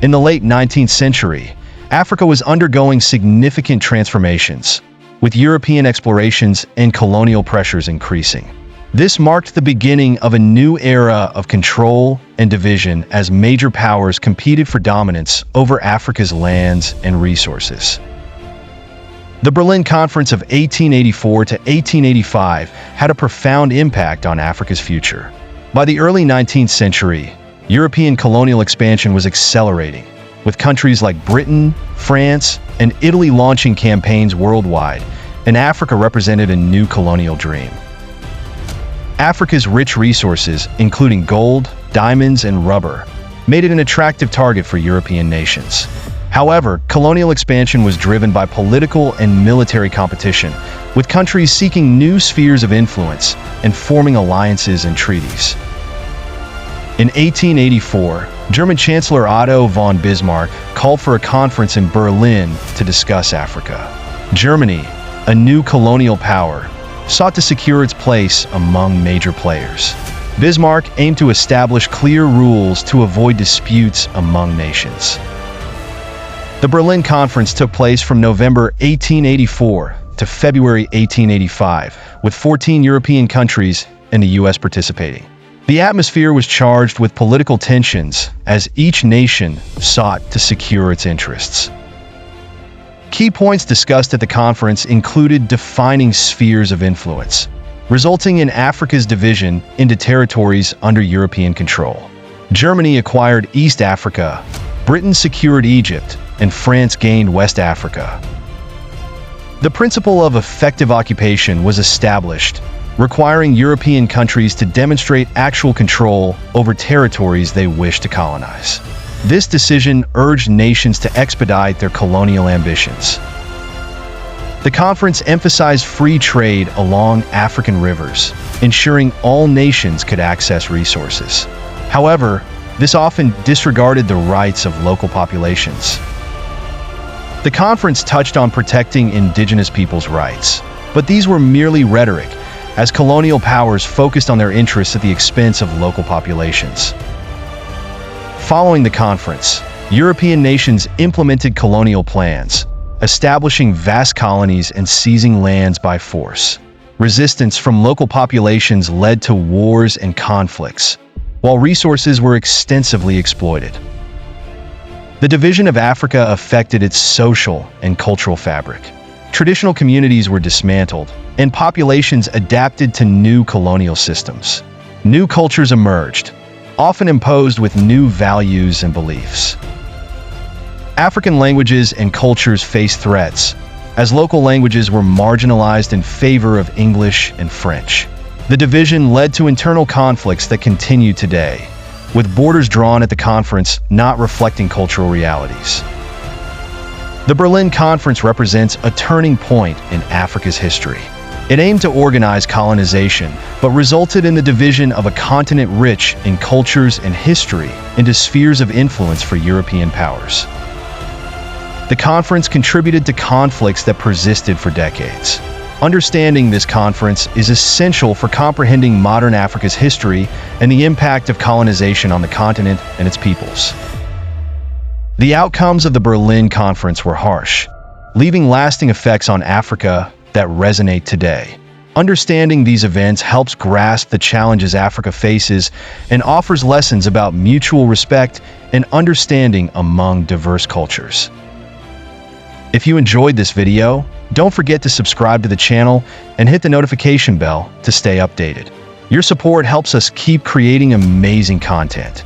In the late 19th century, Africa was undergoing significant transformations, with European explorations and colonial pressures increasing. This marked the beginning of a new era of control and division as major powers competed for dominance over Africa's lands and resources. The Berlin Conference of 1884 to 1885 had a profound impact on Africa's future. By the early 19th century, European colonial expansion was accelerating, with countries like Britain, France, and Italy launching campaigns worldwide, and Africa represented a new colonial dream. Africa's rich resources, including gold, diamonds, and rubber, made it an attractive target for European nations. However, colonial expansion was driven by political and military competition, with countries seeking new spheres of influence and forming alliances and treaties. In 1884, German Chancellor Otto von Bismarck called for a conference in Berlin to discuss Africa. Germany, a new colonial power, sought to secure its place among major players. Bismarck aimed to establish clear rules to avoid disputes among nations. The Berlin Conference took place from November 1884 to February 1885, with 14 European countries and the US participating. The atmosphere was charged with political tensions as each nation sought to secure its interests. Key points discussed at the conference included defining spheres of influence, resulting in Africa's division into territories under European control. Germany acquired East Africa, Britain secured Egypt, and France gained West Africa. The principle of effective occupation was established, requiring European countries to demonstrate actual control over territories they wished to colonize. This decision urged nations to expedite their colonial ambitions. The conference emphasized free trade along African rivers, ensuring all nations could access resources. However, this often disregarded the rights of local populations. The conference touched on protecting indigenous peoples' rights, but these were merely rhetoric, as colonial powers focused on their interests at the expense of local populations. Following the conference, European nations implemented colonial plans, establishing vast colonies and seizing lands by force. Resistance from local populations led to wars and conflicts, while resources were extensively exploited. The division of Africa affected its social and cultural fabric. Traditional communities were dismantled, and populations adapted to new colonial systems. New cultures emerged, often imposed with new values and beliefs. African languages and cultures faced threats, as local languages were marginalized in favor of English and French. The division led to internal conflicts that continue today, with borders drawn at the conference not reflecting cultural realities. The Berlin Conference represents a turning point in Africa's history. It aimed to organize colonization, but resulted in the division of a continent rich in cultures and history into spheres of influence for European powers. The conference contributed to conflicts that persisted for decades. Understanding this conference is essential for comprehending modern Africa's history and the impact of colonization on the continent and its peoples. The outcomes of the Berlin Conference were harsh, leaving lasting effects on Africa that resonate today. Understanding these events helps grasp the challenges Africa faces and offers lessons about mutual respect and understanding among diverse cultures. If you enjoyed this video, don't forget to subscribe to the channel and hit the notification bell to stay updated. Your support helps us keep creating amazing content.